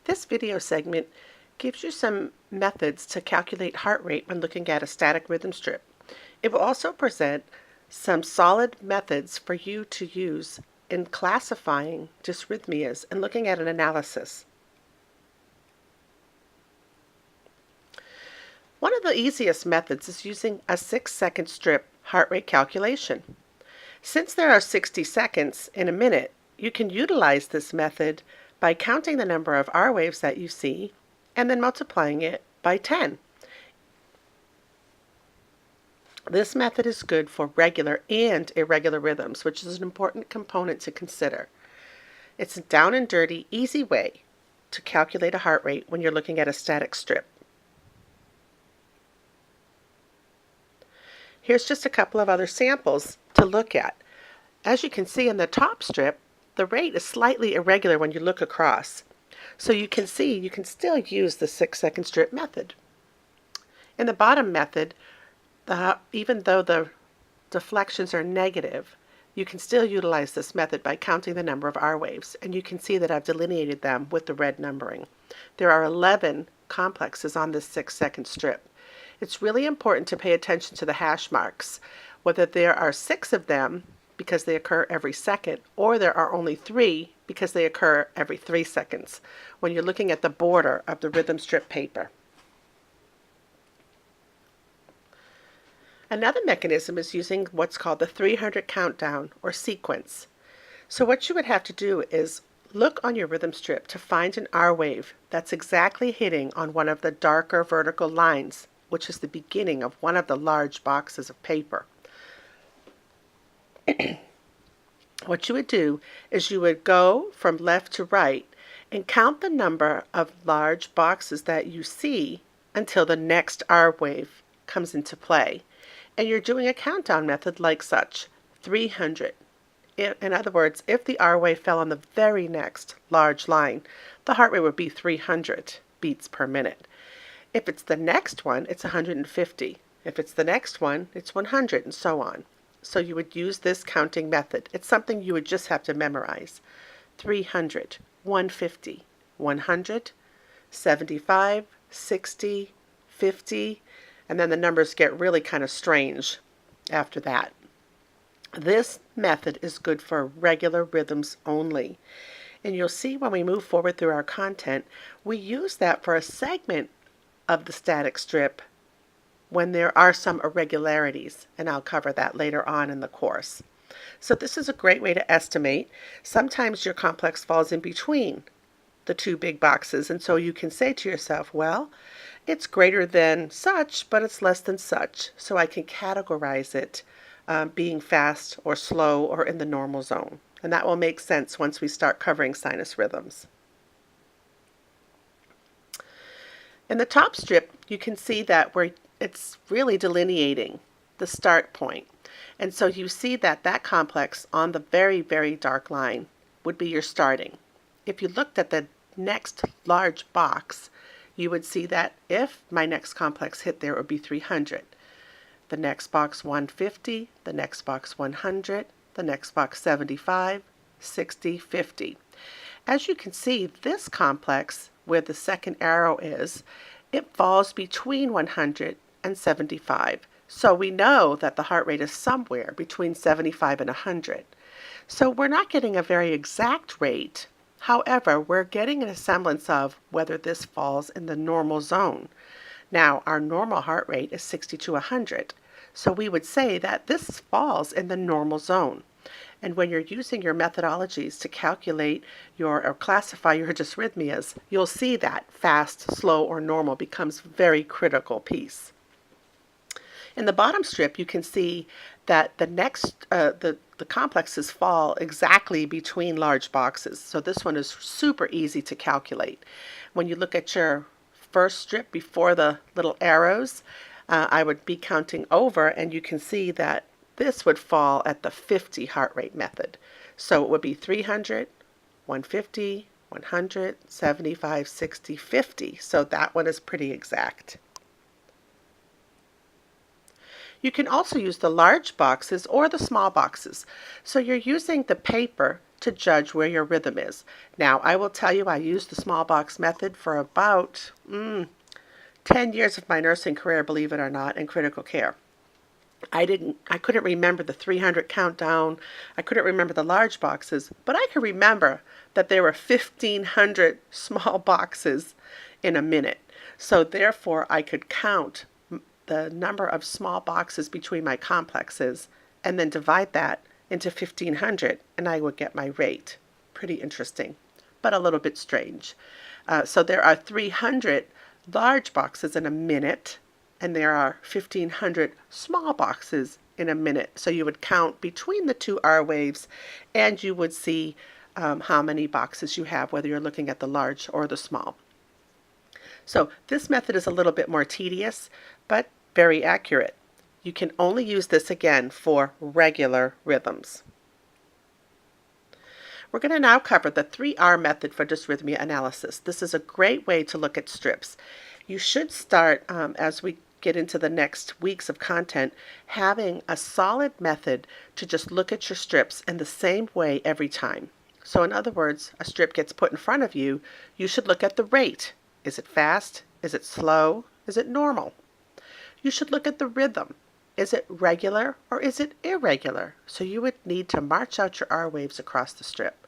This video segment gives you some methods to calculate heart rate when looking at a static rhythm strip. It will also present some solid methods for you to use in classifying dysrhythmias and looking at an analysis. One of the easiest methods is using a 6-second strip heart rate calculation. Since there are 60 seconds in a minute, you can utilize this method by counting the number of R waves that you see and then multiplying it by 10. This method is good for regular and irregular rhythms, which is an important component to consider. It's a down and dirty, easy way to calculate a heart rate when you're looking at a static strip. Here's just a couple of other samples to look at. As you can see in the top strip, the rate is slightly irregular when you look across. So you can see you can still use the 6-second strip method. In the bottom method, even though the deflections are negative, you can still utilize this method by counting the number of R waves, and you can see that I've delineated them with the red numbering. There are 11 complexes on this 6-second strip. It's really important to pay attention to the hash marks, whether there are 6 of them because they occur every second, or there are only 3 because they occur every 3 seconds when you're looking at the border of the rhythm strip paper. Another mechanism is using what's called the 300 countdown or sequence. So what you would have to do is look on your rhythm strip to find an R wave that's exactly hitting on one of the darker vertical lines, which is the beginning of one of the large boxes of paper. What you would do is you would go from left to right and count the number of large boxes that you see until the next R wave comes into play. And you're doing a countdown method like such, 300. In other words, if the R wave fell on the very next large line, the heart rate would be 300 beats per minute. If it's the next one, it's 150. If it's the next one, it's 100, and so on. So you would use this counting method. It's something you would just have to memorize. 300, 150, 100, 75, 60, 50, and then the numbers get really kind of strange after that. This method is good for regular rhythms only. And you'll see when we move forward through our content, we use that for a segment of the static strip when there are some irregularities, and I'll cover that later on in the course. So this is a great way to estimate. Sometimes your complex falls in between the two big boxes, and so you can say to yourself, well, it's greater than such, but it's less than such, so I can categorize it being fast or slow or in the normal zone. And that will make sense once we start covering sinus rhythms. In the top strip, you can see that it's really delineating the start point. And so you see that that complex on the very, very dark line would be your starting. If you looked at the next large box, you would see that if my next complex hit there, it would be 300. The next box 150, the next box 100, the next box 75, 60, 50. As you can see, this complex, where the second arrow is, it falls between 100 and 75. So we know that the heart rate is somewhere between 75 and 100. So we're not getting a very exact rate. However, we're getting a semblance of whether this falls in the normal zone. Now, our normal heart rate is 60 to 100. So we would say that this falls in the normal zone. And when you're using your methodologies to calculate or classify your dysrhythmias, you'll see that fast, slow, or normal becomes a very critical piece. In the bottom strip, you can see that the complexes fall exactly between large boxes. So this one is super easy to calculate. When you look at your first strip before the little arrows, I would be counting over, and you can see that this would fall at the 50 heart rate method. So it would be 300, 150, 100, 75, 60, 50. So that one is pretty exact. You can also use the large boxes or the small boxes. So you're using the paper to judge where your rhythm is. Now, I will tell you, I used the small box method for about 10 years of my nursing career, believe it or not, in critical care. I couldn't remember the 300 countdown. I couldn't remember the large boxes, but I could remember that there were 1,500 small boxes in a minute. So therefore, I could count the number of small boxes between my complexes and then divide that into 1,500, and I would get my rate. Pretty interesting, but a little bit strange. So there are 300 large boxes in a minute, and there are 1,500 small boxes in a minute. So you would count between the two R waves, and you would see how many boxes you have, whether you're looking at the large or the small. So this method is a little bit more tedious, but very accurate. You can only use this again for regular rhythms. We're going to now cover the 3R method for dysrhythmia analysis. This is a great way to look at strips. You should start, as we get into the next weeks of content, having a solid method to just look at your strips in the same way every time. So in other words, a strip gets put in front of you, you should look at the rate. Is it fast? Is it slow? Is it normal? You should look at the rhythm. Is it regular or is it irregular? So you would need to march out your R waves across the strip.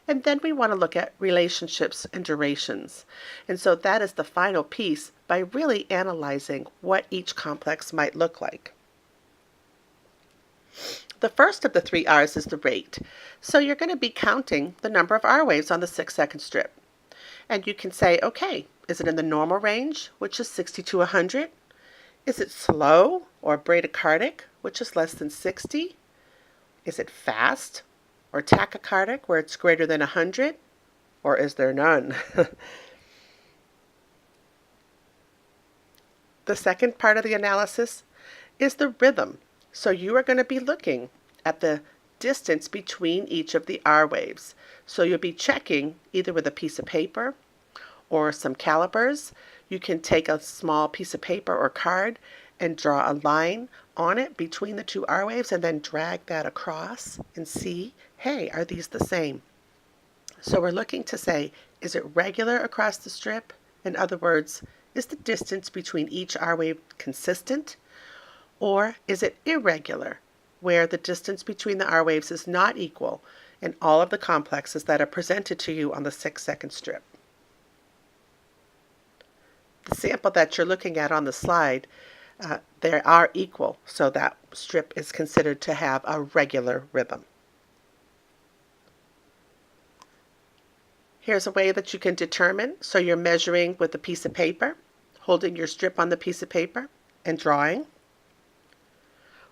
And then we want to look at relationships and durations. And so that is the final piece by really analyzing what each complex might look like. The first of the 3 R's is the rate. So you're going to be counting the number of R waves on the 6-second strip. And you can say, okay, is it in the normal range, which is 60 to 100? Is it slow or bradycardic, which is less than 60? Is it fast or tachycardic, where it's greater than 100? Or is there none? The second part of the analysis is the rhythm. So you are going to be looking at the distance between each of the R waves. So you'll be checking either with a piece of paper or some calipers. You can take a small piece of paper or card and draw a line on it between the two R waves and then drag that across and see, hey, are these the same? So we're looking to say, is it regular across the strip? In other words, is the distance between each R wave consistent? Or is it irregular, where the distance between the R waves is not equal in all of the complexes that are presented to you on the 6-second strip? The sample that you're looking at on the slide, they are equal, so that strip is considered to have a regular rhythm. Here's a way that you can determine. So you're measuring with a piece of paper, holding your strip on the piece of paper and drawing.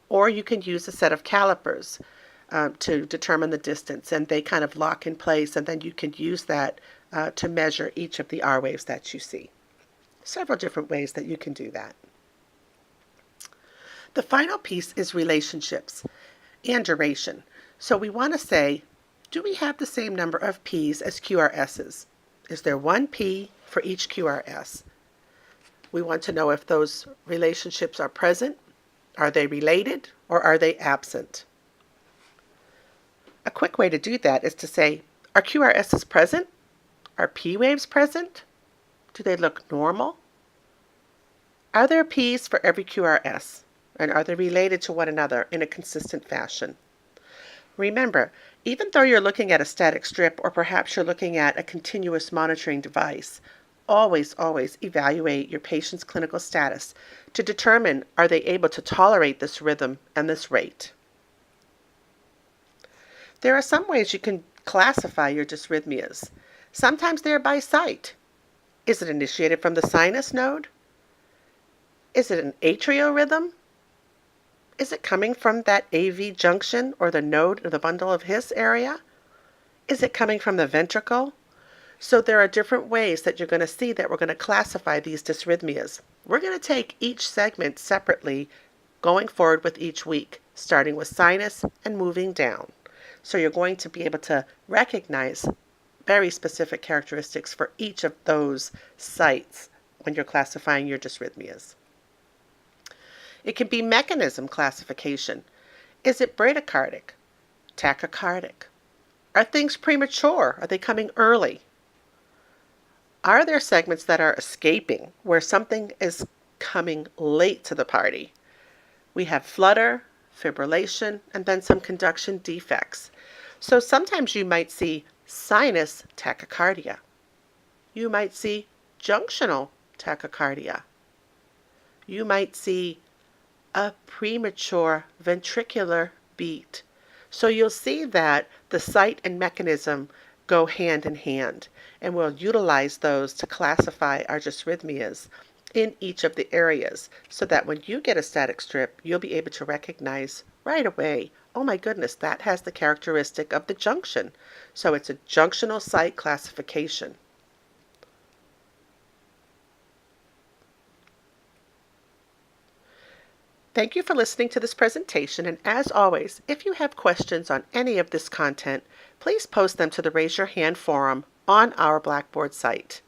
Or you can use a set of calipers to determine the distance, and they kind of lock in place, and then you can use that to measure each of the R waves that you see. Several different ways that you can do that. The final piece is relationships and duration. So we want to say, do we have the same number of P's as QRS's? Is there one P for each QRS? We want to know if those relationships are present, are they related, or are they absent? A quick way to do that is to say, are QRS's present? Are P waves present? Do they look normal? Are there P's for every QRS? And are they related to one another in a consistent fashion? Remember, even though you're looking at a static strip or perhaps you're looking at a continuous monitoring device, always evaluate your patient's clinical status to determine, are they able to tolerate this rhythm and this rate? There are some ways you can classify your dysrhythmias. Sometimes they're by site. Is it initiated from the sinus node? Is it an atrial rhythm? Is it coming from that AV junction or the node or the bundle of His area? Is it coming from the ventricle? So there are different ways that you're going to see that we're going to classify these dysrhythmias. We're going to take each segment separately going forward with each week, starting with sinus and moving down. So you're going to be able to recognize very specific characteristics for each of those sites when you're classifying your dysrhythmias. It can be mechanism classification. Is it bradycardic, tachycardic, Are things premature? Are they coming early? Are there segments that are escaping, where something is coming late to the party? We have flutter, fibrillation, and then some conduction defects. So sometimes you might see sinus tachycardia. You might see junctional tachycardia. You might see a premature ventricular beat. So you'll see that the site and mechanism go hand in hand, and we'll utilize those to classify our dysrhythmias in each of the areas so that when you get a static strip, you'll be able to recognize right away, oh my goodness, that has the characteristic of the junction. So it's a junctional site classification. Thank you for listening to this presentation, and as always, if you have questions on any of this content, please post them to the Raise Your Hand forum on our Blackboard site.